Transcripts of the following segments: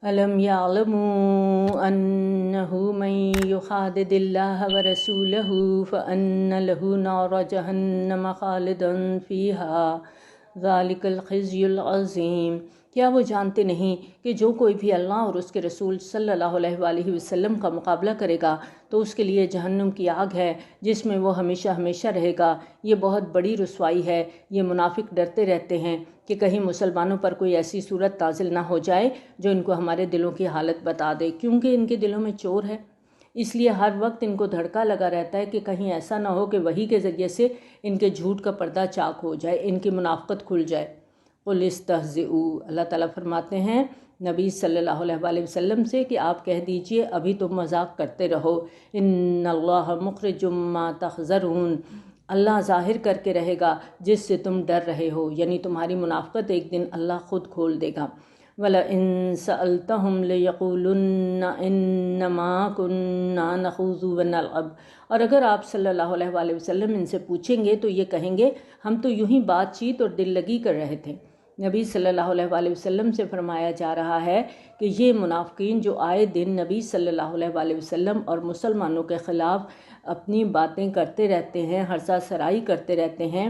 ألم يعلموا أنه من يحادد الله ورسوله فأن له نار جهنم خالدا فيها ذلك الخزي العظيم۔ کیا وہ جانتے نہیں کہ جو کوئی بھی اللہ اور اس کے رسول صلی اللہ علیہ وآلہ وسلم کا مقابلہ کرے گا تو اس کے لیے جہنم کی آگ ہے جس میں وہ ہمیشہ ہمیشہ رہے گا۔ یہ بہت بڑی رسوائی ہے۔ یہ منافق ڈرتے رہتے ہیں کہ کہیں مسلمانوں پر کوئی ایسی صورت نازل نہ ہو جائے جو ان کو ہمارے دلوں کی حالت بتا دے، کیونکہ ان کے دلوں میں چور ہے، اس لیے ہر وقت ان کو دھڑکا لگا رہتا ہے کہ کہیں ایسا نہ ہو کہ وحی کے ذریعے سے ان کے جھوٹ کا پردہ چاک ہو جائے، ان کی منافقت کھل جائے۔ قُلِ اسْتَهْزِئُوا، اللہ تعالیٰ فرماتے ہیں نبی صلی اللہ علیہ وآلہ وسلم سے کہ آپ کہہ دیجئے ابھی تم مذاق کرتے رہو، ان اللہ مخرج ما تحذرون، اللہ ظاہر کر کے رہے گا جس سے تم ڈر رہے ہو، یعنی تمہاری منافقت ایک دن اللہ خود کھول دے گا۔ وَلَئِن سَأَلْتَهُمْ لَيَقُولُنَّ إِنَّمَا كُنَّا نَخُوضُ وَنَلْعَبُ، اور اگر آپ صلی اللہ علیہ وآلہ وسلم ان سے پوچھیں گے تو یہ کہیں گے ہم تو یوں ہی بات چیت اور دل لگی کر رہے تھے۔ نبی صلی اللہ علیہ وآلہ وسلم سے فرمایا جا رہا ہے کہ یہ منافقین جو آئے دن نبی صلی اللہ علیہ وآلہ وسلم اور مسلمانوں کے خلاف اپنی باتیں کرتے رہتے ہیں، ہرزہ سرائی کرتے رہتے ہیں،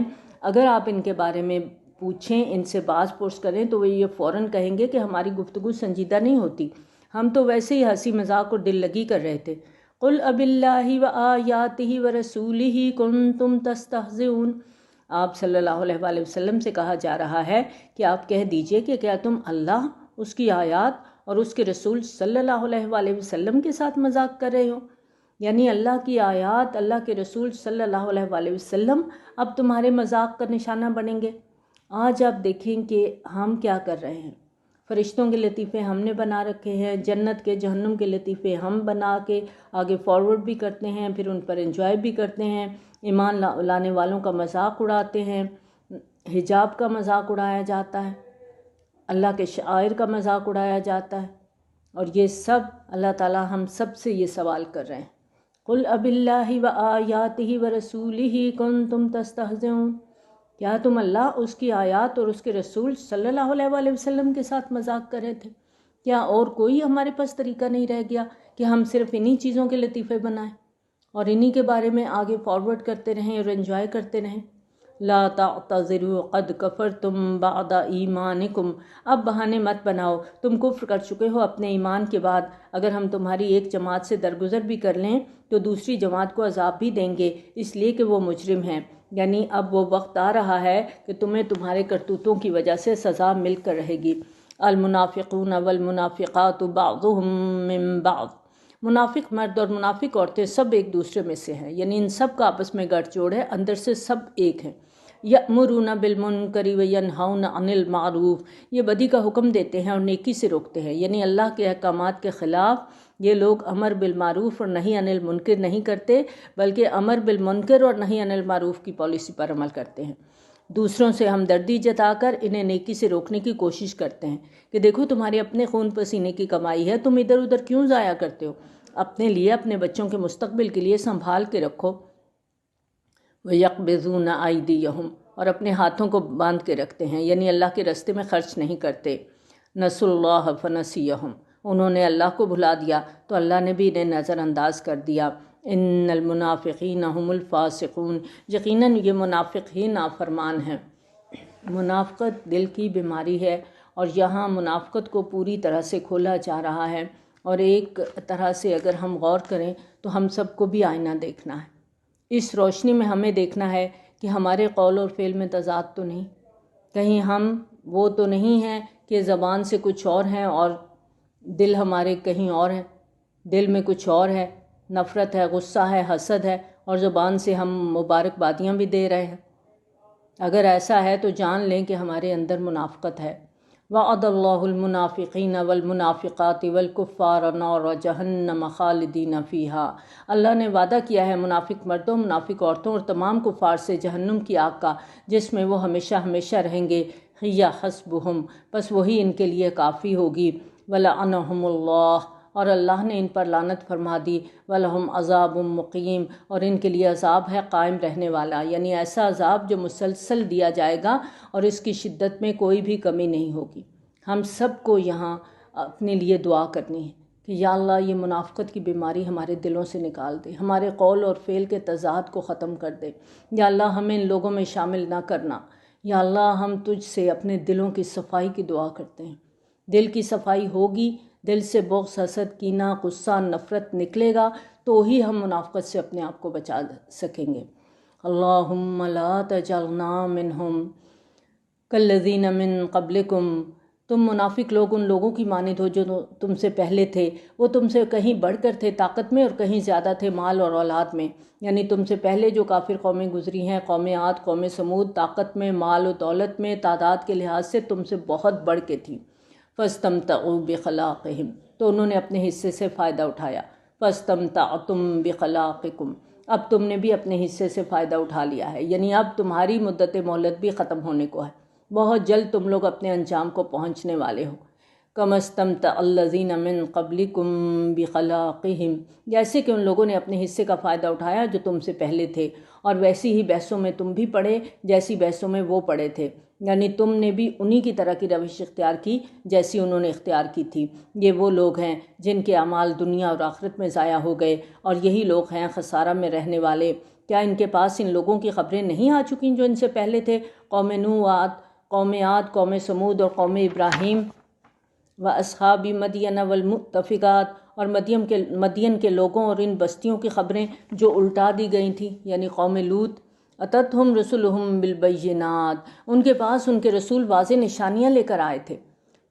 اگر آپ ان کے بارے میں پوچھیں، ان سے باز پرس کریں تو وہ یہ فوراً کہیں گے کہ ہماری گفتگو سنجیدہ نہیں ہوتی، ہم تو ویسے ہی ہنسی مذاق اور دل لگی کر رہے تھے۔ قُلْ أَبِاللَّهِ وَآيَاتِهِ وَرَسُولِهِ كُنْتُمْ تَسْتَهْزِئُونَ، آپ صلی اللہ علیہ وآلہ وسلم سے کہا جا رہا ہے کہ آپ کہہ دیجئے کہ کیا تم اللہ، اس کی آیات اور اس کے رسول صلی اللہ علیہ وآلہ وسلم کے ساتھ مذاق کر رہے ہو، یعنی اللہ کی آیات، اللہ کے رسول صلی اللہ علیہ وآلہ وسلم اب تمہارے مذاق کا نشانہ بنیں گے۔ آج آپ دیکھیں کہ ہم کیا کر رہے ہیں، فرشتوں کے لطیفے ہم نے بنا رکھے ہیں، جنت کے جہنم کے لطیفے ہم بنا کے آگے فارورڈ بھی کرتے ہیں، پھر ان پر انجوائے بھی کرتے ہیں، ایمان لانے والوں کا مذاق اڑاتے ہیں، حجاب کا مذاق اڑایا جاتا ہے، اللہ کے شعائر کا مذاق اڑایا جاتا ہے، اور یہ سب اللہ تعالیٰ ہم سب سے یہ سوال کر رہے ہیں۔ قُلْ أَبِاللَّهِ وَآيَاتِهِ وَرَسُولِهِ كُنْتُمْ تَسْتَهْزِئُونَ، کیا تم اللہ، اس کی آیات اور اس کے رسول صلی اللہ علیہ وآلہ وسلم کے ساتھ مذاق کر رہے تھے؟ کیا اور کوئی ہمارے پاس طریقہ نہیں رہ گیا کہ ہم صرف انہی چیزوں کے لطیفے بنائیں اور انہی کے بارے میں آگے فارورڈ کرتے رہیں اور انجوائے کرتے رہیں؟ لا تعتذروا قد کفرتم بعد ایمانکم، اب بہانے مت بناؤ، تم کفر کر چکے ہو اپنے ایمان کے بعد۔ اگر ہم تمہاری ایک جماعت سے درگزر بھی کر لیں تو دوسری جماعت کو عذاب بھی دیں گے، اس لیے کہ وہ مجرم ہیں، یعنی اب وہ وقت آ رہا ہے کہ تمہیں تمہارے کرتوتوں کی وجہ سے سزا مل کر رہے گی۔ المنافقون والمنافقات بعضهم من بعض، منافق مرد اور منافق عورتیں سب ایک دوسرے میں سے ہیں، یعنی ان سب کا آپس میں گٹھ جوڑ ہے، اندر سے سب ایک ہیں۔ یأمرون بالمنکر وینہون عن المعروف، یہ بدی کا حکم دیتے ہیں اور نیکی سے روکتے ہیں، یعنی اللہ کے احکامات کے خلاف یہ لوگ امر بالمعروف اور نہی عن المنکر نہیں کرتے، بلکہ امر بالمنکر اور نہی عن المعروف کی پالیسی پر عمل کرتے ہیں۔ دوسروں سے ہمدردی جتا کر انہیں نیکی سے روکنے کی کوشش کرتے ہیں کہ دیکھو تمہارے اپنے خون پسینے کی کمائی ہے، تم ادھر ادھر کیوں ضائع کرتے ہو، اپنے لیے، اپنے بچوں کے مستقبل کے لیے سنبھال کے رکھو۔ وَيَقْبِضُونَ أَيْدِيَهُمْ، اور اپنے ہاتھوں کو باندھ کے رکھتے ہیں، یعنی اللہ کے راستے میں خرچ نہیں کرتے۔ نَسُوا اللَّهَ فَنَسِيَهُمْ، انہوں نے اللہ کو بھلا دیا تو اللہ نے بھی انہیں نظر انداز کر دیا۔ ان المنافقین هم الفاسقون، یقیناً یہ منافق ہی نافرمان ہیں۔ منافقت دل کی بیماری ہے، اور یہاں منافقت کو پوری طرح سے کھولا جا رہا ہے، اور ایک طرح سے اگر ہم غور کریں تو ہم سب کو بھی آئینہ دیکھنا ہے۔ اس روشنی میں ہمیں دیکھنا ہے کہ ہمارے قول اور فعل میں تضاد تو نہیں، کہیں ہم وہ تو نہیں ہیں کہ زبان سے کچھ اور ہیں اور دل ہمارے کہیں اور ہے، دل میں کچھ اور ہے، نفرت ہے، غصہ ہے، حسد ہے، اور زبان سے ہم مبارکبادیاں بھی دے رہے ہیں۔ اگر ایسا ہے تو جان لیں کہ ہمارے اندر منافقت ہے۔ وعد اللہ المنافقین والمنافقات والکفار نار جہنم خالدین فیہا، اللہ نے وعدہ کیا ہے منافق مردوں، منافق عورتوں اور تمام کفار سے جہنم کی آگ کا، جس میں وہ ہمیشہ ہمیشہ رہیں گے۔ ہی حسبہم، بس وہی ان کے لیے کافی ہوگی۔ ولعنہم اللہ، اور اللہ نے ان پر لعنت فرما دی۔ وَلَهُمْ عَذَابٌ مُقِيمٌ، اور ان کے لیے عذاب ہے قائم رہنے والا، یعنی ایسا عذاب جو مسلسل دیا جائے گا اور اس کی شدت میں کوئی بھی کمی نہیں ہوگی۔ ہم سب کو یہاں اپنے لیے دعا کرنی ہے کہ یا اللہ یہ منافقت کی بیماری ہمارے دلوں سے نکال دے، ہمارے قول اور فعل کے تضاد کو ختم کر دے، یا اللہ ہمیں ان لوگوں میں شامل نہ کرنا، یا اللہ ہم تجھ سے اپنے دلوں کی صفائی کی دعا کرتے ہیں۔ دل کی صفائی ہوگی، دل سے بغض، حسد، کینہ، غصہ، نفرت نکلے گا تو ہی ہم منافقت سے اپنے آپ کو بچا سکیں گے۔ اللہم لا تجعلنا منہم کالذین من قبلکم، تم منافق لوگ ان لوگوں کی مانند ہو جو تم سے پہلے تھے، وہ تم سے کہیں بڑھ کر تھے طاقت میں اور کہیں زیادہ تھے مال اور اولاد میں، یعنی تم سے پہلے جو کافر قومیں گزری ہیں، قوم عاد، قوم سمود، طاقت میں، مال و دولت میں، تعداد کے لحاظ سے تم سے بہت بڑھ کے تھی۔ فاستمتعوا بخلاقہم، تو انہوں نے اپنے حصے سے فائدہ اٹھایا۔ فاستمتعتم بخلاقکم، اب تم نے بھی اپنے حصے سے فائدہ اٹھا لیا ہے، یعنی اب تمہاری مدت مہلت بھی ختم ہونے کو ہے، بہت جلد تم لوگ اپنے انجام کو پہنچنے والے ہو۔ کما استمتع الذین من قبلکم بخلاقہم، جیسے کہ ان لوگوں نے اپنے حصے کا فائدہ اٹھایا جو تم سے پہلے تھے، اور ویسی ہی بحثوں میں تم بھی پڑے جیسی بحثوں میں وہ پڑے تھے، یعنی تم نے بھی انہی کی طرح کی روش اختیار کی جیسی انہوں نے اختیار کی تھی۔ یہ وہ لوگ ہیں جن کے اعمال دنیا اور آخرت میں ضائع ہو گئے، اور یہی لوگ ہیں خسارہ میں رہنے والے۔ کیا ان کے پاس ان لوگوں کی خبریں نہیں آ چکیں جو ان سے پہلے تھے؟ قوم نوح، قوم عاد، قوم سمود اور قوم ابراہیم، و اصحاب مدین والمؤتفقات، اور مدین کے لوگوں اور ان بستیوں کی خبریں جو الٹا دی گئی تھیں، یعنی قوم لوط۔ اتتہم رسلہم بالبینات، ان کے پاس ان کے رسول واضح نشانیاں لے کر آئے تھے۔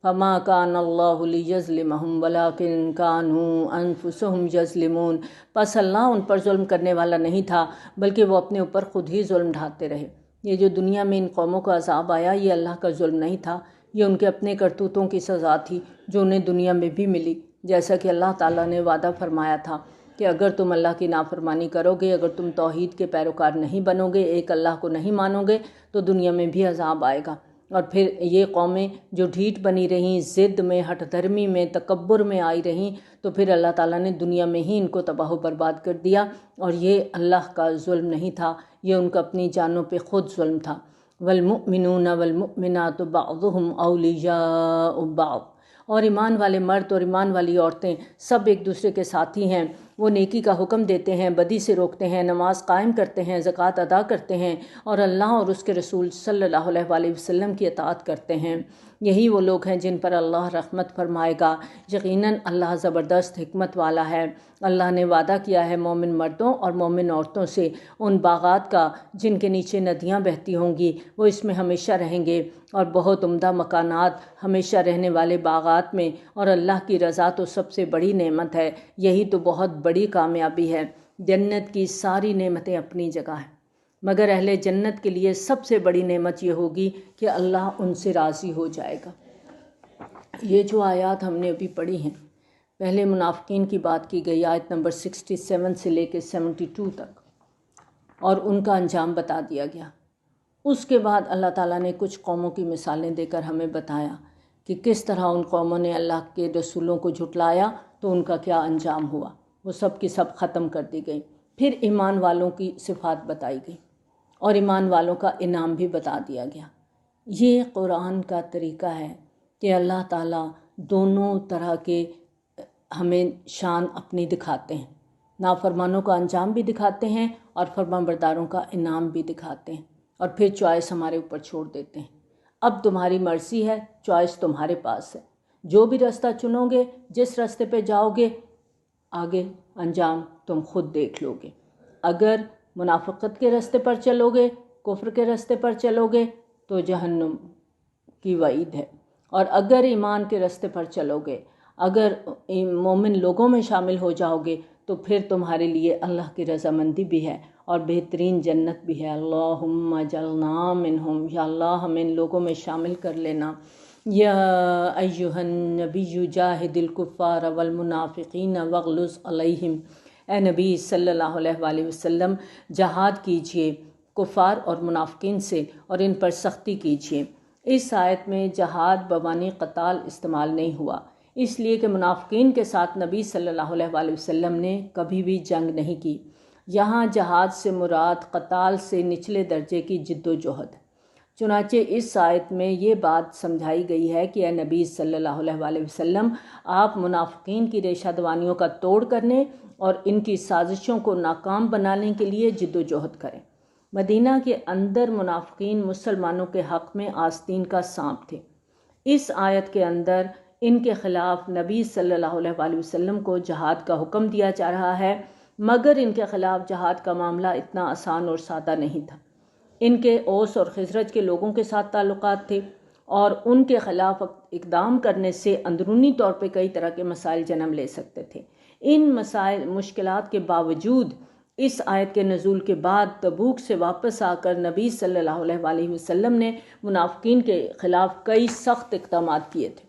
فما کان اللہ لیظلمہم ولکن کانوا انفسہم یظلمون، پس اللہ ان پر ظلم کرنے والا نہیں تھا بلکہ وہ اپنے اوپر خود ہی ظلم ڈھاتے رہے۔ یہ جو دنیا میں ان قوموں کا عذاب آیا یہ اللہ کا ظلم نہیں تھا، یہ ان کے اپنے کرتوتوں کی سزا تھی جو انہیں دنیا میں بھی ملی، جیسا کہ اللہ تعالیٰ نے وعدہ فرمایا تھا کہ اگر تم اللہ کی نافرمانی کرو گے، اگر تم توحید کے پیروکار نہیں بنو گے، ایک اللہ کو نہیں مانو گے، تو دنیا میں بھی عذاب آئے گا۔ اور پھر یہ قومیں جو ڈھیٹ بنی رہیں، ضد میں، ہٹ دھرمی میں، تکبر میں آئی رہیں، تو پھر اللہ تعالیٰ نے دنیا میں ہی ان کو تباہ و برباد کر دیا، اور یہ اللہ کا ظلم نہیں تھا، یہ ان کا اپنی جانوں پہ خود ظلم تھا۔ والمؤمنون والمؤمنات بعضهم اولیاء بعض، اور ایمان والے مرد اور ایمان والی عورتیں سب ایک دوسرے کے ساتھی ہیں، وہ نیکی کا حکم دیتے ہیں، بدی سے روکتے ہیں، نماز قائم کرتے ہیں، زکوٰۃ ادا کرتے ہیں، اور اللہ اور اس کے رسول صلی اللہ علیہ وآلہ وسلم کی اطاعت کرتے ہیں۔ یہی وہ لوگ ہیں جن پر اللہ رحمت فرمائے گا، یقیناً اللہ زبردست حکمت والا ہے۔ اللہ نے وعدہ کیا ہے مومن مردوں اور مومن عورتوں سے ان باغات کا جن کے نیچے ندیاں بہتی ہوں گی، وہ اس میں ہمیشہ رہیں گے، اور بہت عمدہ مکانات ہمیشہ رہنے والے باغات میں، اور اللہ کی رضا تو سب سے بڑی نعمت ہے، یہی تو بہت بڑی کامیابی ہے۔ جنت کی ساری نعمتیں اپنی جگہ ہیں، مگر اہل جنت کے لیے سب سے بڑی نعمت یہ ہوگی کہ اللہ ان سے راضی ہو جائے گا۔ یہ جو آیات ہم نے ابھی پڑھی ہیں، پہلے منافقین کی بات کی گئی آیت نمبر 67 سے لے کے 72 تک، اور ان کا انجام بتا دیا گیا۔ اس کے بعد اللہ تعالیٰ نے کچھ قوموں کی مثالیں دے کر ہمیں بتایا کہ کس طرح ان قوموں نے اللہ کے رسولوں کو جھٹلایا تو ان کا کیا انجام ہوا، وہ سب کی سب ختم کر دی گئی۔ پھر ایمان والوں کی صفات بتائی گئی اور ایمان والوں کا انعام بھی بتا دیا گیا۔ یہ قرآن کا طریقہ ہے کہ اللہ تعالیٰ دونوں طرح کے ہمیں شان اپنی دکھاتے ہیں، نافرمانوں کا انجام بھی دکھاتے ہیں اور فرمانبرداروں کا انعام بھی دکھاتے ہیں، اور پھر چوائس ہمارے اوپر چھوڑ دیتے ہیں۔ اب تمہاری مرضی ہے، چوائس تمہارے پاس ہے، جو بھی راستہ چنو گے، جس راستے پہ جاؤ گے، آگے انجام تم خود دیکھ لو گے۔ اگر منافقت کے راستے پر چلو گے، کفر کے راستے پر چلو گے تو جہنم کی وعید ہے، اور اگر ایمان کے راستے پر چلو گے، اگر مومن لوگوں میں شامل ہو جاؤ گے تو پھر تمہارے لیے اللہ کی رضامندی بھی ہے اور بہترین جنت بھی ہے۔ اللہم اجعلنا منہم، یا اللہ ہمیں ان لوگوں میں شامل کر لینا۔ یا ایہا النبی جاہد الکفار والمنافقین واغلظ علیہم، اے نبی صلی اللہ علیہ وآلہ وسلم جہاد کیجئے کفار اور منافقین سے اور ان پر سختی کیجئے۔ اس آیت میں جہاد بمعنی قتال استعمال نہیں ہوا، اس لیے کہ منافقین کے ساتھ نبی صلی اللہ علیہ وآلہ وسلم نے کبھی بھی جنگ نہیں کی۔ یہاں جہاد سے مراد قتال سے نچلے درجے کی جد و جہد، چنانچہ اس آیت میں یہ بات سمجھائی گئی ہے کہ اے نبی صلی اللہ علیہ وآلہ وسلم، آپ منافقین کی ریشہ دوانیوں کا توڑ کرنے اور ان کی سازشوں کو ناکام بنانے کے لیے جد و جہد کریں۔ مدینہ کے اندر منافقین مسلمانوں کے حق میں آستین کا سانپ تھے۔ اس آیت کے اندر ان کے خلاف نبی صلی اللہ علیہ وآلہ وسلم کو جہاد کا حکم دیا جا رہا ہے، مگر ان کے خلاف جہاد کا معاملہ اتنا آسان اور سادہ نہیں تھا۔ ان کے اوس اور خزرج کے لوگوں کے ساتھ تعلقات تھے اور ان کے خلاف اقدام کرنے سے اندرونی طور پہ کئی طرح کے مسائل جنم لے سکتے تھے۔ ان مشکلات کے باوجود اس آیت کے نزول کے بعد تبوک سے واپس آ کر نبی صلی اللہ علیہ وآلہ وسلم نے منافقین کے خلاف کئی سخت اقدامات کیے تھے۔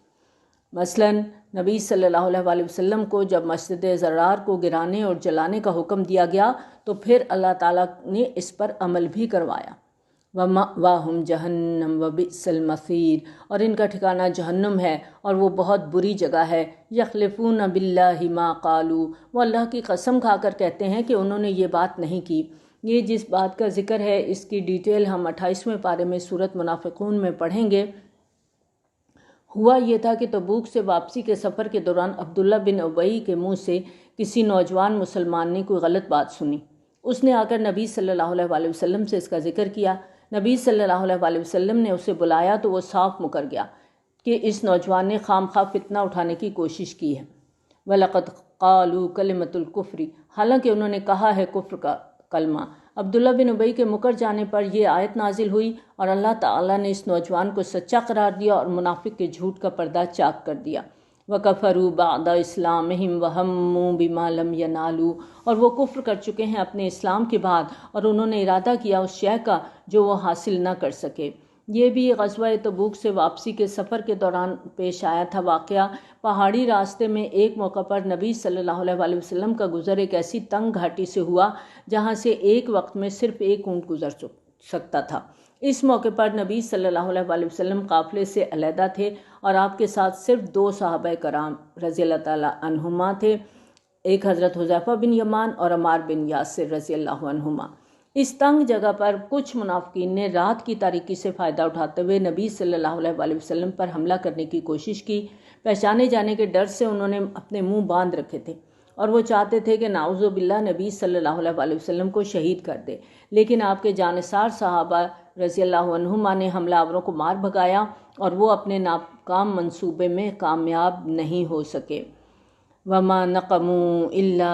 مثلاً نبی صلی اللہ علیہ وآلہ وسلم کو جب مسجد ضرار کو گرانے اور جلانے کا حکم دیا گیا تو پھر اللہ تعالیٰ نے اس پر عمل بھی کروایا۔ وَمَأْوَاهُمْ جَهَنَّمُ وَبِئْسَ الْمَصِيرُ، اور ان کا ٹھکانہ جہنم ہے اور وہ بہت بری جگہ ہے۔ يَحْلِفُونَ بِاللَّهِ مَا قَالُوا، وہ اللہ کی قسم کھا کر کہتے ہیں کہ انہوں نے یہ بات نہیں کی۔ یہ جس بات کا ذکر ہے اس کی ڈیٹیل ہم 28ویں پارے میں سورۃ منافقون میں پڑھیں گے۔ ہوا یہ تھا کہ تبوک سے واپسی کے سفر کے دوران عبداللہ بن ابی کے منہ سے کسی نوجوان مسلمان نے کوئی غلط بات سنی۔ اس نے آ کر نبی صلی اللہ علیہ وآلہ وسلم سے اس کا ذکر کیا۔ نبی صلی اللہ علیہ وآلہ وسلم نے اسے بلایا تو وہ صاف مکر گیا کہ اس نوجوان نے خام خواہ فتنہ اٹھانے کی کوشش کی ہے۔ وَلَقَدْ قَالُوا كَلِمَةُ الْكُفْرِ، حالانکہ انہوں نے کہا ہے کفر کا کلمہ۔ عبداللہ بن ابی کے مکر جانے پر یہ آیت نازل ہوئی اور اللہ تعالیٰ نے اس نوجوان کو سچا قرار دیا اور منافق کے جھوٹ کا پردہ چاک کر دیا۔ وَكَفَرُوا بَعْدَ إِسْلَامِهِمْ وَهَمُّوا بِمَا لَمْ يَنَالُوا، اور وہ کفر کر چکے ہیں اپنے اسلام کے بعد اور انہوں نے ارادہ کیا اس شے کا جو وہ حاصل نہ کر سکے۔ یہ بھی غزوہ تبوک سے واپسی کے سفر کے دوران پیش آیا تھا واقعہ۔ پہاڑی راستے میں ایک موقع پر نبی صلی اللہ علیہ وآلہ وسلم کا گزر ایک ایسی تنگ گھاٹی سے ہوا جہاں سے ایک وقت میں صرف ایک اونٹ گزر سکتا تھا۔ اس موقع پر نبی صلی اللہ علیہ وآلہ وسلم قافلے سے علیحدہ تھے اور آپ کے ساتھ صرف 2 صحابہ کرام رضی اللہ تعالیٰ عنہما تھے، ایک حضرت حذیفہ بن یمان اور عمار بن یاسر رضی اللہ عنہما۔ اس تنگ جگہ پر کچھ منافقین نے رات کی تاریکی سے فائدہ اٹھاتے ہوئے نبی صلی اللہ علیہ وآلہ وسلم پر حملہ کرنے کی کوشش کی۔ پہچانے جانے کے ڈر سے انہوں نے اپنے منہ باندھ رکھے تھے اور وہ چاہتے تھے کہ نعوذ باللہ نبی صلی اللہ علیہ وآلہ وسلم کو شہید کر دے، لیکن آپ کے جانثار صحابہ رضی اللہ عنہما نے حملہ آوروں کو مار بھگایا اور وہ اپنے ناکام منصوبے میں کامیاب نہیں ہو سکے۔ وَمَا نَقَمُوا إِلَّا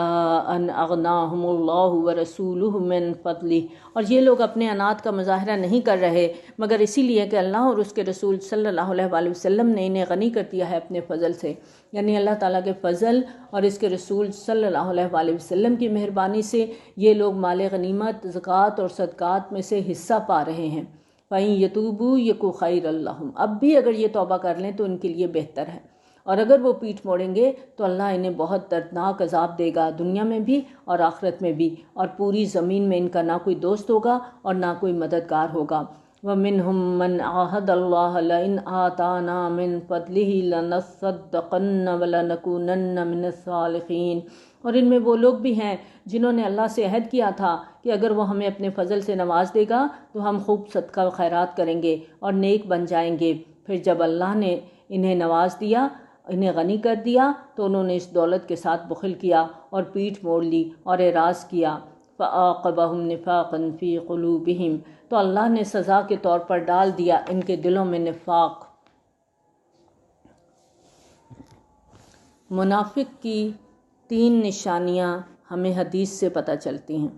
أَنْ أَغْنَاهُمُ اللَّهُ وَرَسُولُهُ مِنْ فَضْلِهِ، اور یہ لوگ اپنے انات کا مظاہرہ نہیں کر رہے مگر اسی لیے کہ اللہ اور اس کے رسول صلی اللہ علیہ وآلہ وسلم نے انہیں غنی کر دیا ہے اپنے فضل سے، یعنی اللہ تعالیٰ کے فضل اور اس کے رسول صلی اللہ علیہ وآلہ وسلم کی مہربانی سے یہ لوگ مال غنیمت، زکوٰۃ اور صدقات میں سے حصہ پا رہے ہیں۔ فَإِن يَتُوبُوا يَكُ خَيْرًا لَّهُمْ، اب بھی اگر یہ توبہ کر لیں تو ان کے لیے بہتر ہے، اور اگر وہ پیٹھ موڑیں گے تو اللہ انہیں بہت دردناک عذاب دے گا، دنیا میں بھی اور آخرت میں بھی، اور پوری زمین میں ان کا نہ کوئی دوست ہوگا اور نہ کوئی مددگار ہوگا۔ وَمِنْهُمْ مَنْ عَاهَدَ اللَّهَ لَئِنْ آتَانَا مِنْ فَضْلِهِ لَنَصَّدَّقَنَّ وَلَنَكُونَنَّ مِنَ الصَّالِحِينَ، اور ان میں وہ لوگ بھی ہیں جنہوں نے اللہ سے عہد کیا تھا کہ اگر وہ ہمیں اپنے فضل سے نواز دے گا تو ہم خوب صدقہ و خیرات کریں گے اور نیک بن جائیں گے۔ پھر جب اللہ نے انہیں نواز دیا، انہیں غنی کر دیا، تو انہوں نے اس دولت کے ساتھ بخل کیا اور پیٹھ موڑ لی اور اعراض کیا۔ فَأَعْقَبَهُمْ نِفَاقًا فِي قُلُوبِهِمْ، تو اللہ نے سزا کے طور پر ڈال دیا ان کے دلوں میں نفاق۔ منافق کی 3 نشانیاں ہمیں حدیث سے پتہ چلتی ہیں۔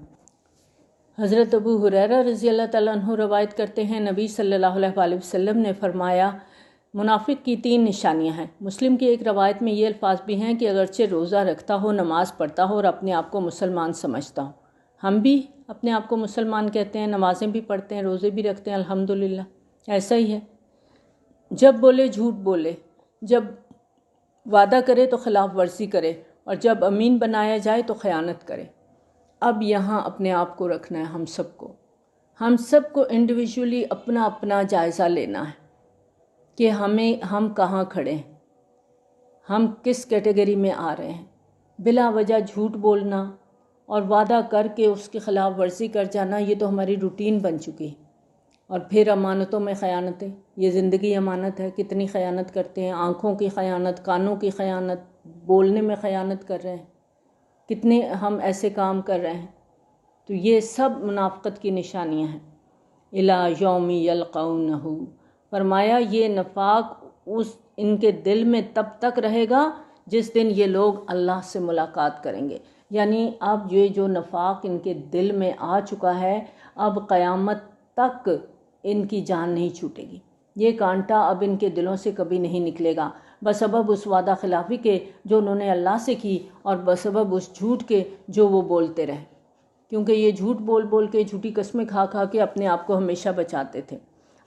حضرت ابو ہریرہ رضی اللہ تعالیٰ عنہ روایت کرتے ہیں، نبی صلی اللہ علیہ وآلہ وسلم نے فرمایا منافق کی 3 نشانیاں ہیں۔ مسلم کی ایک روایت میں یہ الفاظ بھی ہیں کہ اگرچہ روزہ رکھتا ہو، نماز پڑھتا ہو اور اپنے آپ کو مسلمان سمجھتا ہو۔ ہم بھی اپنے آپ کو مسلمان کہتے ہیں، نمازیں بھی پڑھتے ہیں، روزے بھی رکھتے ہیں، الحمدللہ ایسا ہی ہے۔ جب بولے جھوٹ بولے، جب وعدہ کرے تو خلاف ورزی کرے، اور جب امین بنایا جائے تو خیانت کرے۔ اب یہاں اپنے آپ کو رکھنا ہے، ہم سب کو انڈیویجولی اپنا اپنا جائزہ لینا ہے کہ ہم کہاں کھڑے ہیں، ہم کس کیٹیگری میں آ رہے ہیں۔ بلا وجہ جھوٹ بولنا اور وعدہ کر کے اس کے خلاف ورزی کر جانا، یہ تو ہماری روٹین بن چکی ہے۔ اور پھر امانتوں میں خیانتیں، یہ زندگی امانت ہے، کتنی خیانت کرتے ہیں، آنکھوں کی خیانت، کانوں کی خیانت، بولنے میں خیانت کر رہے ہیں، کتنے ہم ایسے کام کر رہے ہیں. تو یہ سب منافقت کی نشانیاں ہیں. الی یوم یلقونہ، فرمایا یہ نفاق ان کے دل میں تب تک رہے گا جس دن یہ لوگ اللہ سے ملاقات کریں گے. یعنی اب یہ جو نفاق ان کے دل میں آ چکا ہے، اب قیامت تک ان کی جان نہیں چھوٹے گی. یہ کانٹا اب ان کے دلوں سے کبھی نہیں نکلے گا، بسبب اس وعدہ خلافی کے جو انہوں نے اللہ سے کی، اور بسبب اس جھوٹ کے جو وہ بولتے رہے، کیونکہ یہ جھوٹ بول بول کے، جھوٹی قسمیں کھا کھا کے اپنے آپ کو ہمیشہ بچاتے تھے.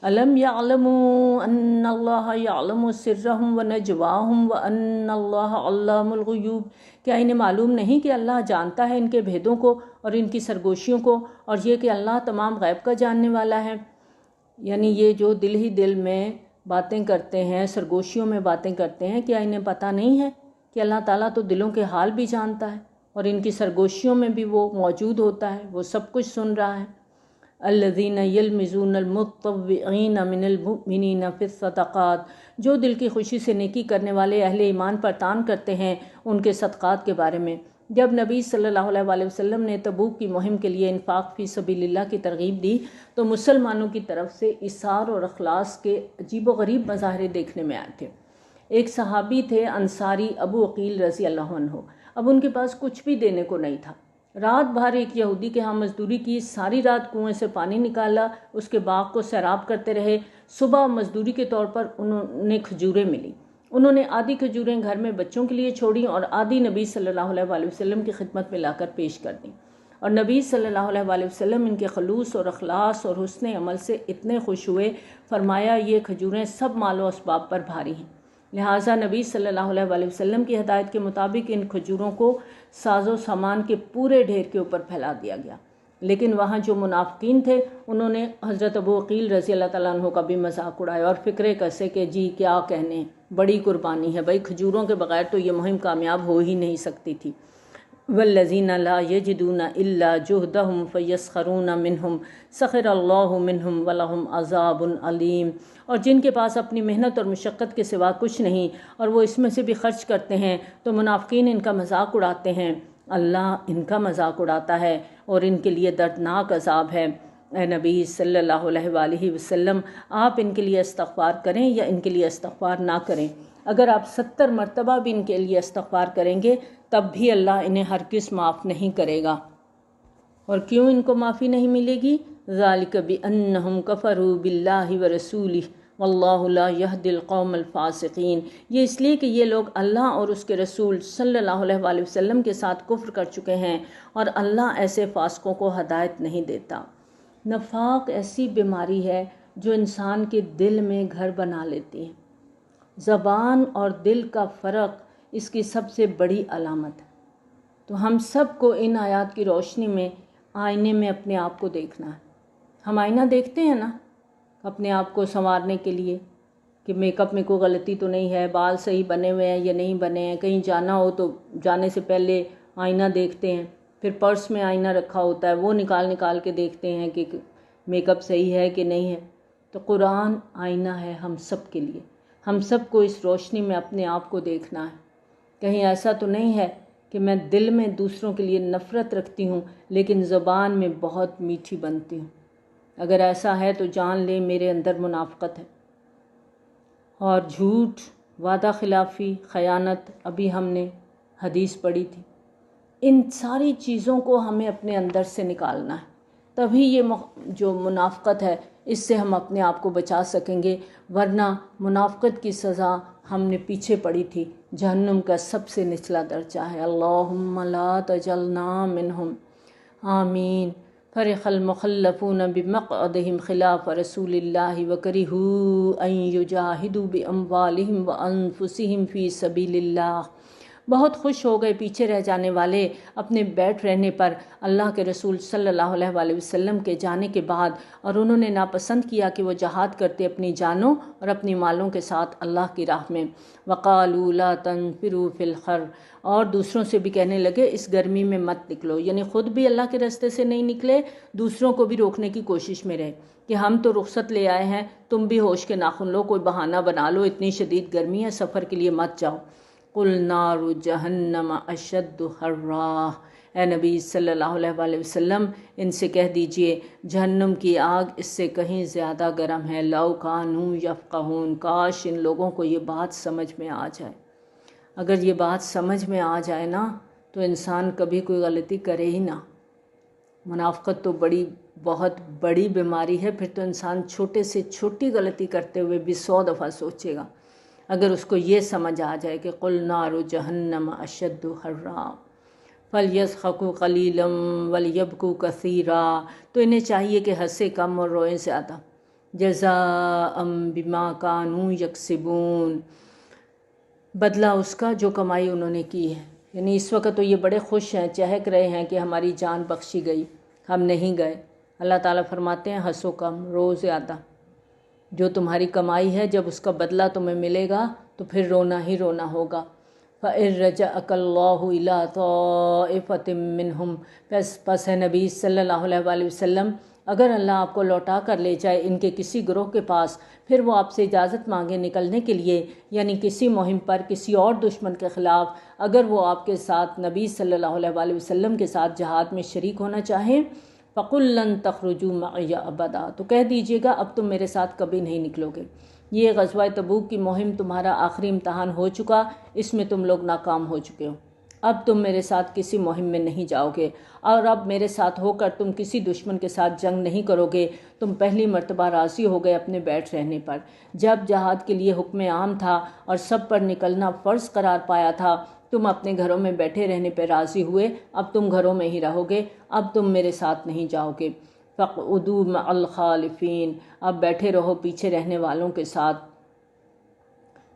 الم یعلموا ان اللہ یعلم سرہم ونجواہم وان اللہ علام الغیوب، کیا انہیں معلوم نہیں کہ اللہ جانتا ہے ان کے بھیدوں کو اور ان کی سرگوشیوں کو، اور یہ کہ اللہ تمام غیب کا جاننے والا ہے. یعنی یہ جو دل ہی دل میں باتیں کرتے ہیں، سرگوشیوں میں باتیں کرتے ہیں، کیا انہیں پتہ نہیں ہے کہ اللہ تعالیٰ تو دلوں کے حال بھی جانتا ہے اور ان کی سرگوشیوں میں بھی وہ موجود ہوتا ہے، وہ سب کچھ سن رہا ہے. الذین یلمزون المطوعین من المؤمنین فی الصدقات، جو دل کی خوشی سے نیکی کرنے والے اہل ایمان پر تان کرتے ہیں ان کے صدقات کے بارے میں. جب نبی صلی اللہ علیہ وآلہ وسلم نے تبوک کی مہم کے لیے انفاق فی سبیل اللہ کی ترغیب دی تو مسلمانوں کی طرف سے اثار اور اخلاص کے عجیب و غریب مظاہرے دیکھنے میں آئے تھے. ایک صحابی تھے انصاری ابو عقیل رضی اللہ عنہ. اب ان کے پاس کچھ بھی دینے کو نہیں تھا. رات بھر ایک یہودی کے ہاں مزدوری کی، ساری رات کنویں سے پانی نکالا، اس کے باغ کو سیراب کرتے رہے. صبح مزدوری کے طور پر انہیں کھجوریں ملی. انہوں نے آدھی کھجوریں گھر میں بچوں کے لیے چھوڑیں اور آدھی نبی صلی اللہ علیہ وآلہ وسلم کی خدمت میں لا کر پیش کر دیں. اور نبی صلی اللہ علیہ وآلہ وسلم ان کے خلوص اور اخلاص اور حسن عمل سے اتنے خوش ہوئے، فرمایا یہ کھجوریں سب مال و اسباب پر بھاری ہیں. لہٰذا نبی صلی اللہ علیہ وآلہ وسلم کی ہدایت کے مطابق ان کھجوروں کو ساز و سامان کے پورے ڈھیر کے اوپر پھیلا دیا گیا. لیکن وہاں جو منافقین تھے انہوں نے حضرت ابو عقیل رضی اللہ تعالیٰ عنہ کا بھی مذاق اڑایا اور فکرے کسے کہ جی کیا کہنے، بڑی قربانی ہے بھائی، کھجوروں کے بغیر تو یہ مہم کامیاب ہو ہی نہیں سکتی تھی. والذین لا یجدون الا جہدہم فیسخرون منہم سخر اللہ منہم ولہم عذاب علیم، اور جن کے پاس اپنی محنت اور مشقت کے سوا کچھ نہیں اور وہ اس میں سے بھی خرچ کرتے ہیں تو منافقین ان کا مذاق اڑاتے ہیں. اللہ ان کا مذاق اڑاتا ہے اور ان کے لیے دردناک عذاب ہے. اے نبی صلی اللہ علیہ وآلہ وسلم، آپ ان کے لیے استغفار کریں یا ان کے لیے استغفار نہ کریں. اگر آپ 70 مرتبہ بھی ان کے لیے استغفار کریں گے تب بھی اللہ انہیں ہرگز معاف نہیں کرے گا. اور کیوں ان کو معافی نہیں ملے گی؟ ذالک بأنہم کفروا باللہ ورسولہ واللہ لا یہدی القوم الفاسقین، یہ اس لیے کہ یہ لوگ اللہ اور اس کے رسول صلی اللہ علیہ وآلہ وسلم کے ساتھ کفر کر چکے ہیں اور اللہ ایسے فاسقوں کو ہدایت نہیں دیتا. نفاق ایسی بیماری ہے جو انسان کے دل میں گھر بنا لیتی ہے. زبان اور دل کا فرق اس کی سب سے بڑی علامت ہے. تو ہم سب کو ان آیات کی روشنی میں آئینے میں اپنے آپ کو دیکھنا ہے. ہم آئینہ دیکھتے ہیں نا اپنے آپ کو سنوارنے کے لیے کہ میک اپ میں کوئی غلطی تو نہیں ہے، بال صحیح بنے ہوئے ہیں یا نہیں بنے ہیں. کہیں جانا ہو تو جانے سے پہلے آئینہ دیکھتے ہیں. پھر پرس میں آئینہ رکھا ہوتا ہے، وہ نکال کے دیکھتے ہیں کہ میک اپ صحیح ہے کہ نہیں ہے. تو قرآن آئینہ ہے ہم سب کے لیے. ہم سب کو اس روشنی میں اپنے آپ کو دیکھنا ہے. کہیں ایسا تو نہیں ہے کہ میں دل میں دوسروں کے لیے نفرت رکھتی ہوں لیکن زبان میں بہت میٹھی بنتی ہوں. اگر ایسا ہے تو جان لیں میرے اندر منافقت ہے. اور جھوٹ، وعدہ خلافی، خیانت، ابھی ہم نے حدیث پڑھی تھی. ان ساری چیزوں کو ہمیں اپنے اندر سے نکالنا ہے، تبھی یہ جو منافقت ہے اس سے ہم اپنے آپ کو بچا سکیں گے. ورنہ منافقت کی سزا ہم نے پیچھے پڑھی تھی، جہنم کا سب سے نچلا درجہ ہے. اللہم لا تجعلنا منہم، آمین. فرح المخلفون بمقعدہم خلاف رسول اللہ وکرہوا ان یجاہدوا باموالہم وانفسہم فی سبیل اللہ. بہت خوش ہو گئے پیچھے رہ جانے والے اپنے بیٹھ رہنے پر اللہ کے رسول صلی اللہ علیہ وآلہ وسلم کے جانے کے بعد، اور انہوں نے ناپسند کیا کہ وہ جہاد کرتے اپنی جانوں اور اپنی مالوں کے ساتھ اللہ کی راہ میں. وقالوا لا تنفروا فی الحر، اور دوسروں سے بھی کہنے لگے اس گرمی میں مت نکلو. یعنی خود بھی اللہ کے راستے سے نہیں نکلے، دوسروں کو بھی روکنے کی کوشش میں رہے. کہ ہم تو رخصت لے آئے ہیں، تم بھی ہوش کے ناخن لو، کوئی بہانہ بنا لو، اتنی شدید گرمی ہے، سفر کے لیے مت جاؤ۔ قُلْ نَارُ جَهَنَّمَ أَشَدُّ حَرًّا، اے نبی صلی اللہ علیہ وآلہ وسلم ان سے کہہ دیجئے جہنم کی آگ اس سے کہیں زیادہ گرم ہے۔ لَوْ كَانُوا يَفْقَهُونَ، کاش ان لوگوں کو یہ بات سمجھ میں آ جائے۔ اگر یہ بات سمجھ میں آ جائے نا تو انسان کبھی کوئی غلطی کرے ہی نہ۔ منافقت تو بہت بڑی بیماری ہے، پھر تو انسان چھوٹے سے چھوٹی غلطی کرتے ہوئے بھی 100 دفعہ سوچے گا۔ اگر اس کو یہ سمجھ آ جائے کہ قُلْ نَارُ جَهَنَّمَ أَشَدُّ حَرًّا فَلْيَضْحَكُوا قَلِيلًا وَلْيَبْكُوا كَثِيرًا، تو انہیں چاہیے کہ ہنسے کم اور روئیں زیادہ۔ جَزَاءً بِمَا كَانُوا يَكْسِبُونَ، بدلہ اس کا جو کمائی انہوں نے کی ہے۔ یعنی اس وقت تو یہ بڑے خوش ہیں، چہک رہے ہیں کہ ہماری جان بخشی گئی، ہم نہیں گئے۔ اللہ تعالیٰ فرماتے ہیں ہنسو کم، رو زیادہ۔ جو تمہاری کمائی ہے جب اس کا بدلہ تمہیں ملے گا تو پھر رونا ہی رونا ہوگا۔ فَإِن رَجَعَكَ اللَّهُ إِلَىٰ طَائِفَةٍ مِّنْهُمْ، پس ہے نبی صلی اللہ علیہ وآلہ وسلم اگر اللہ آپ کو لوٹا کر لے جائے ان کے کسی گروہ کے پاس، پھر وہ آپ سے اجازت مانگے نکلنے کے لیے، یعنی کسی مہم پر کسی اور دشمن کے خلاف اگر وہ آپ کے ساتھ نبی صلی اللہ علیہ وآلہ وسلم کے ساتھ جہاد میں شریک ہونا چاہیں، فَقُلْ لَن تَخْرُجُوا مَعِيَ أَبَدًا، تو کہہ دیجیے گا اب تم میرے ساتھ کبھی نہیں نکلو گے۔ یہ غزوہ تبوک کی مہم تمہارا آخری امتحان ہو چکا، اس میں تم لوگ ناکام ہو چکے ہو، اب تم میرے ساتھ کسی مہم میں نہیں جاؤ گے، اور اب میرے ساتھ ہو کر تم کسی دشمن کے ساتھ جنگ نہیں کرو گے۔ تم پہلی مرتبہ راضی ہو گئے اپنے بیٹھ رہنے پر۔ جب جہاد کے لیے حکم عام تھا اور سب پر نکلنا فرض قرار پایا تھا، تم اپنے گھروں میں بیٹھے رہنے پہ راضی ہوئے، اب تم گھروں میں ہی رہو گے، اب تم میرے ساتھ نہیں جاؤ گے۔ فَاقْعُدُوا مَعَ الْخَالِفِينَ، اب بیٹھے رہو پیچھے رہنے والوں کے ساتھ۔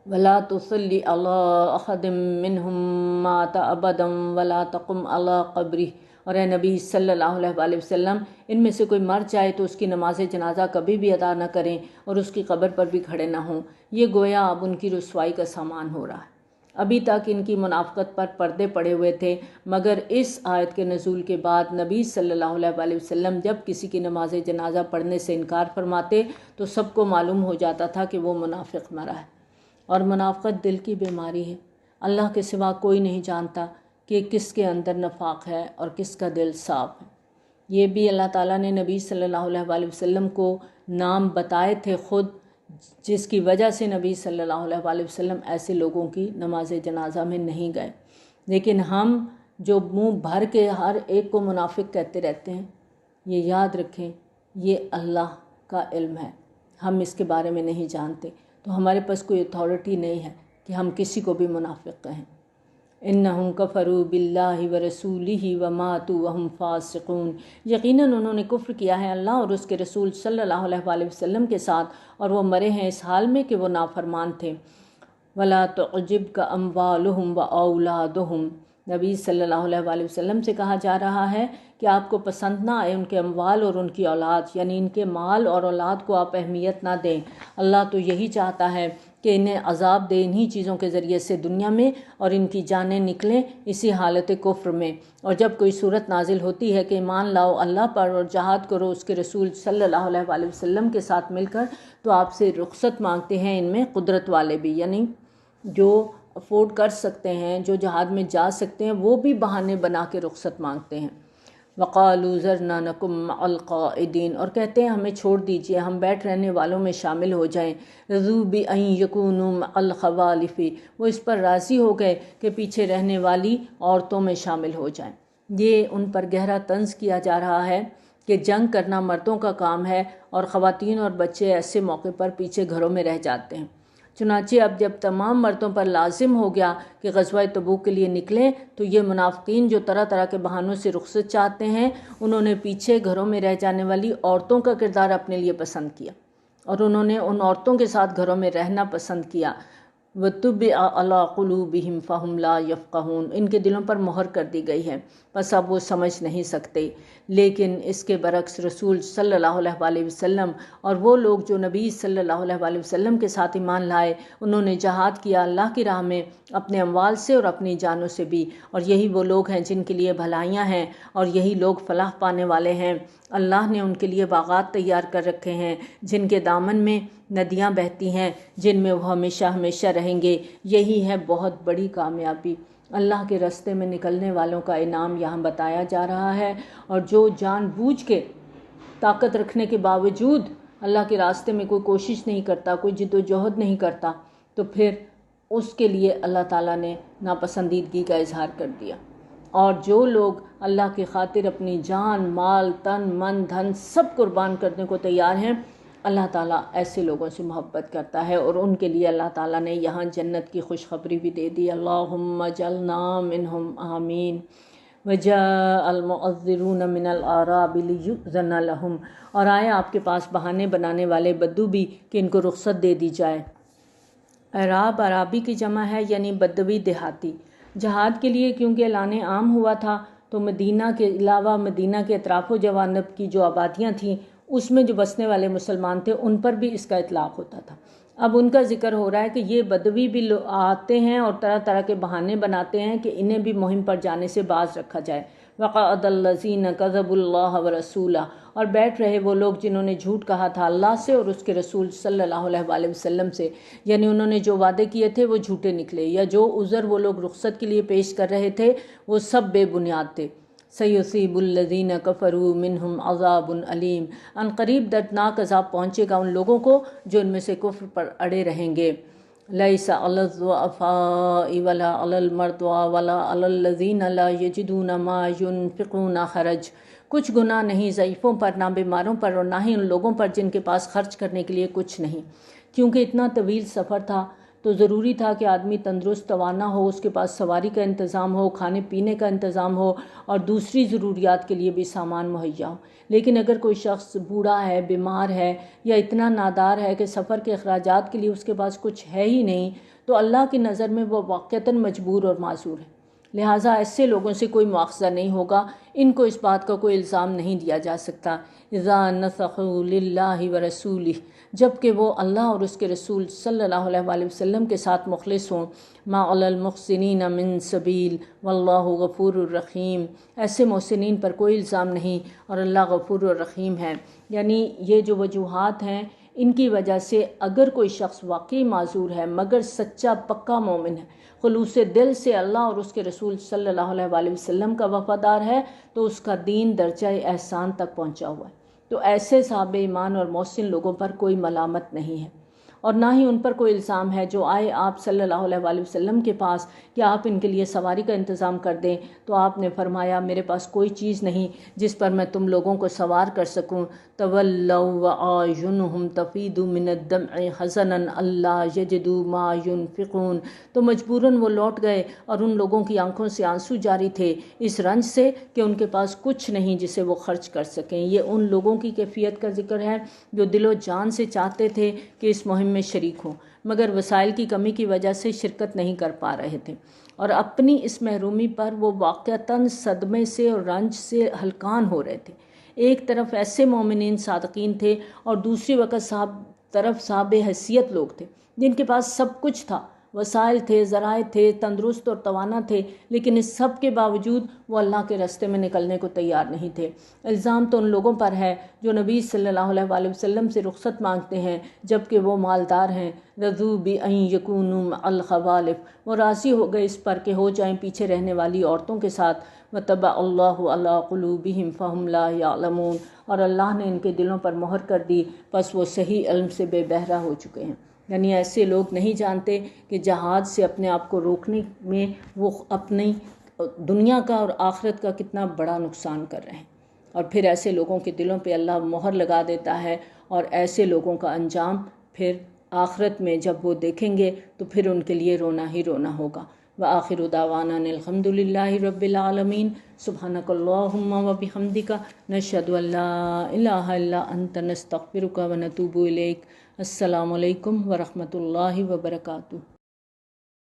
وَلَا تُصَلِّ عَلَىٰ أَحَدٍ مِّنْهُم مَّاتَ أَبَدًا وَلَا تَقُمْ عَلَىٰ قَبْرِهِ، اور اے نبی صلی اللہ علیہ وآلہ وسلم ان میں سے کوئی مر جائے تو اس کی نماز جنازہ کبھی بھی ادا نہ کریں اور اس کی قبر پر بھی کھڑے نہ ہوں۔ یہ گویا اب ان کی رسوائی کا سامان ہو رہا ہے۔ ابھی تک ان کی منافقت پر پردے پڑے ہوئے تھے، مگر اس آیت کے نزول کے بعد نبی صلی اللہ علیہ وآلہ وسلم جب کسی کی نماز جنازہ پڑھنے سے انکار فرماتے تو سب کو معلوم ہو جاتا تھا کہ وہ منافق مرا ہے۔ اور منافقت دل کی بیماری ہے، اللہ کے سوا کوئی نہیں جانتا کہ کس کے اندر نفاق ہے اور کس کا دل صاف ہے۔ یہ بھی اللہ تعالیٰ نے نبی صلی اللہ علیہ وآلہ وسلم کو نام بتائے تھے خود، جس کی وجہ سے نبی صلی اللہ علیہ وآلہ وسلم ایسے لوگوں کی نماز جنازہ میں نہیں گئے۔ لیکن ہم جو منہ بھر کے ہر ایک کو منافق کہتے رہتے ہیں، یہ یاد رکھیں یہ اللہ کا علم ہے، ہم اس کے بارے میں نہیں جانتے، تو ہمارے پاس کوئی اتھارٹی نہیں ہے کہ ہم کسی کو بھی منافق کہیں۔ انہم کفروا باللہ ورسولہ وماتوا وہم فاسقون، یقیناً انہوں نے کفر کیا ہے اللہ اور اس کے رسول صلی اللہ علیہ وآلہ وسلم کے ساتھ، اور وہ مرے ہیں اس حال میں کہ وہ نافرمان تھے۔ ولا تعجبک اموالہم واولادہم، نبی صلی اللہ علیہ وآلہ وسلم سے کہا جا رہا ہے کہ آپ کو پسند نہ آئے ان کے اموال اور ان کی اولاد، یعنی ان کے مال اور اولاد کو آپ اہمیت نہ دیں۔ اللہ تو یہی چاہتا ہے کہ انہیں عذاب دے انہی چیزوں کے ذریعے سے دنیا میں، اور ان کی جانیں نکلیں اسی حالت کفر میں۔ اور جب کوئی صورت نازل ہوتی ہے کہ ایمان لاؤ اللہ پر اور جہاد کرو اس کے رسول صلی اللہ علیہ وآلہ وسلم کے ساتھ مل کر، تو آپ سے رخصت مانگتے ہیں ان میں قدرت والے بھی، یعنی جو افورڈ کر سکتے ہیں، جو جہاد میں جا سکتے ہیں، وہ بھی بہانے بنا کے رخصت مانگتے ہیں۔ وَقَالُوا ذَرْنَا نَكُن مَّعَ الْقَاعِدِينَ، اور کہتے ہیں ہمیں چھوڑ دیجئے ہم بیٹھ رہنے والوں میں شامل ہو جائیں۔ رَضُوا بِأَن يَكُونُوا مَعَ الْخَوَالِفِ، وہ اس پر راضی ہو گئے کہ پیچھے رہنے والی عورتوں میں شامل ہو جائیں۔ یہ ان پر گہرا طنز کیا جا رہا ہے کہ جنگ کرنا مردوں کا کام ہے اور خواتین اور بچے ایسے موقع پر پیچھے گھروں میں رہ جاتے ہیں۔ چنانچہ اب جب تمام مردوں پر لازم ہو گیا کہ غزوہ تبوک کے لیے نکلیں، تو یہ منافقین جو طرح طرح کے بہانوں سے رخصت چاہتے ہیں، انہوں نے پیچھے گھروں میں رہ جانے والی عورتوں کا کردار اپنے لیے پسند کیا، اور انہوں نے ان عورتوں کے ساتھ گھروں میں رہنا پسند کیا۔ وَطُبِعَ عَلَىٰ قُلُوبِهِمْ فَهُمْ لَا يَفْقَهُونَ، ان کے دلوں پر مہر کر دی گئی ہے، بس اب وہ سمجھ نہیں سکتے۔ لیکن اس کے برعکس رسول صلی اللہ علیہ وآلہ وسلم اور وہ لوگ جو نبی صلی اللہ علیہ وآلہ وسلم کے ساتھ ایمان لائے، انہوں نے جہاد کیا اللہ کی راہ میں اپنے اموال سے اور اپنی جانوں سے بھی، اور یہی وہ لوگ ہیں جن کے لیے بھلائیاں ہیں، اور یہی لوگ فلاح پانے والے ہیں۔ اللہ نے ان کے لیے باغات تیار کر رکھے ہیں جن کے دامن میں ندیاں بہتی ہیں، جن میں وہ ہمیشہ ہمیشہ رہیں گے۔ یہی ہے بہت بڑی کامیابی۔ اللہ کے راستے میں نکلنے والوں کا انعام یہاں بتایا جا رہا ہے، اور جو جان بوجھ کے طاقت رکھنے کے باوجود اللہ کے راستے میں کوئی کوشش نہیں کرتا، کوئی جد و جہد نہیں کرتا، تو پھر اس کے لیے اللہ تعالیٰ نے ناپسندیدگی کا اظہار کر دیا۔ اور جو لوگ اللہ کی خاطر اپنی جان، مال، تن، من، دھن سب قربان کرنے کو تیار ہیں، اللہ تعالیٰ ایسے لوگوں سے محبت کرتا ہے، اور ان کے لیے اللہ تعالیٰ نے یہاں جنت کی خوشخبری بھی دے دی۔ اللہم اجعلنا منہم آمین۔ وجاء المعذرون من الاعراب لیؤذن لہم، اور آئے آپ کے پاس بہانے بنانے والے بدو بھی کہ ان کو رخصت دے دی جائے۔ اعراب عرابی کی جمع ہے، یعنی بدوی دیہاتی۔ جہاد کے لیے کیونکہ اعلان عام ہوا تھا تو مدینہ کے علاوہ مدینہ کے اطراف و جوانب کی جو آبادیاں تھیں اس میں جو بسنے والے مسلمان تھے ان پر بھی اس کا اطلاق ہوتا تھا۔ اب ان کا ذکر ہو رہا ہے کہ یہ بدوی بھی آتے ہیں اور طرح طرح کے بہانے بناتے ہیں کہ انہیں بھی مہم پر جانے سے باز رکھا جائے۔ وقعد الذین کذبوا اللہ ورسولہ، اور بیٹھ رہے وہ لوگ جنہوں نے جھوٹ کہا تھا اللہ سے اور اس کے رسول صلی اللہ علیہ وآلہ وسلم سے، یعنی انہوں نے جو وعدے کیے تھے وہ جھوٹے نکلے، یا جو عذر وہ لوگ رخصت کے لیے پیش کر رہے تھے وہ سب بے بنیاد تھے۔ سیصیب الذین کفروا منہم عذاب علیم، ان قریب دردناک عذاب پہنچے گا ان لوگوں کو جو ان میں سے کفر پر اڑے رہیں گے۔ لیس علی الضعفاء ولا علی المرضى ولا علی الذین لا یجدون ما ينفقون حرج، کچھ گناہ نہیں ضعیفوں پر، نہ بیماروں پر، اور نہ ہی ان لوگوں پر جن کے پاس خرچ کرنے کے لیے کچھ نہیں۔ کیونکہ اتنا طویل سفر تھا تو ضروری تھا کہ آدمی تندرست توانا ہو، اس کے پاس سواری کا انتظام ہو، کھانے پینے کا انتظام ہو، اور دوسری ضروریات کے لیے بھی سامان مہیا ہو۔ لیکن اگر کوئی شخص بوڑھا ہے، بیمار ہے، یا اتنا نادار ہے کہ سفر کے اخراجات کے لیے اس کے پاس کچھ ہے ہی نہیں، تو اللہ کی نظر میں وہ واقعتاً مجبور اور معذور ہے۔ لہٰذا ایسے لوگوں سے کوئی مواخذہ نہیں ہوگا، ان کو اس بات کا کوئی الزام نہیں دیا جا سکتا۔ اذا نصحوا للہ ورسولہ، جب کہ وہ اللہ اور اس کے رسول صلی اللہ علیہ وآلہ وسلم کے ساتھ مخلص ہوں۔ ما علی المحسنین من سبیل واللہ غفور الرحیم، ایسے محسنین پر کوئی الزام نہیں اور اللہ غفور الرحیم ہے۔ یعنی یہ جو وجوہات ہیں ان کی وجہ سے اگر کوئی شخص واقعی معذور ہے مگر سچا پکا مومن ہے، خلوص دل سے اللہ اور اس کے رسول صلی اللہ علیہ وآلہ وسلم کا وفادار ہے، تو اس کا دین درجہ احسان تک پہنچا ہوا ہے، تو ایسے صاحب ایمان اور محسن لوگوں پر کوئی ملامت نہیں ہے، اور نہ ہی ان پر کوئی الزام ہے جو آئے آپ صلی اللہ علیہ وآلہ وسلم کے پاس کہ آپ ان کے لیے سواری کا انتظام کر دیں، تو آپ نے فرمایا میرے پاس کوئی چیز نہیں جس پر میں تم لوگوں کو سوار کر سکوں۔ تولوا وأعینہم تفیض من الدمع حزنا الا یجدوا ما ينفقون، تو مجبوراً وہ لوٹ گئے اور ان لوگوں کی آنکھوں سے آنسو جاری تھے اس رنج سے کہ ان کے پاس کچھ نہیں جسے وہ خرچ کر سکیں۔ یہ ان لوگوں کی کیفیت کا ذکر ہے جو دل و جان سے چاہتے تھے کہ اس مہم میں شریک ہوں، مگر وسائل کی کمی کی وجہ سے شرکت نہیں کر پا رہے تھے، اور اپنی اس محرومی پر وہ واقعتاً صدمے سے اور رنج سے ہلکان ہو رہے تھے۔ ایک طرف ایسے مومنین صادقین تھے اور دوسری وقت صاحب حیثیت لوگ تھے جن کے پاس سب کچھ تھا، وسائل تھے، ذرائع تھے، تندرست اور توانا تھے، لیکن اس سب کے باوجود وہ اللہ کے راستے میں نکلنے کو تیار نہیں تھے۔ الزام تو ان لوگوں پر ہے جو نبی صلی اللہ علیہ وآلہ وسلم سے رخصت مانگتے ہیں جبکہ وہ مالدار ہیں۔ رضوا بأن یکونوا مع الخوالف، وہ راضی ہو گئے اس پر کہ ہو جائیں پیچھے رہنے والی عورتوں کے ساتھ۔ وطبع اللہ علی قلوبہم فہم لا یعلمون، اور اللہ نے ان کے دلوں پر مہر کر دی پس وہ صحیح علم سے بے بہرہ ہو چکے ہیں۔ یعنی ایسے لوگ نہیں جانتے کہ جہاد سے اپنے آپ کو روکنے میں وہ اپنی دنیا کا اور آخرت کا کتنا بڑا نقصان کر رہے ہیں، اور پھر ایسے لوگوں کے دلوں پہ اللہ مہر لگا دیتا ہے، اور ایسے لوگوں کا انجام پھر آخرت میں جب وہ دیکھیں گے تو پھر ان کے لیے رونا ہی رونا ہوگا۔ وآخر دعوانا الحمد للہ رب العالمین۔ سبحانک اللہم وبحمدک، نشہد ان لا الہ الا انت، نستغفرک ونتوب الیک۔ السلام علیکم ورحمۃ اللہ وبرکاتہ۔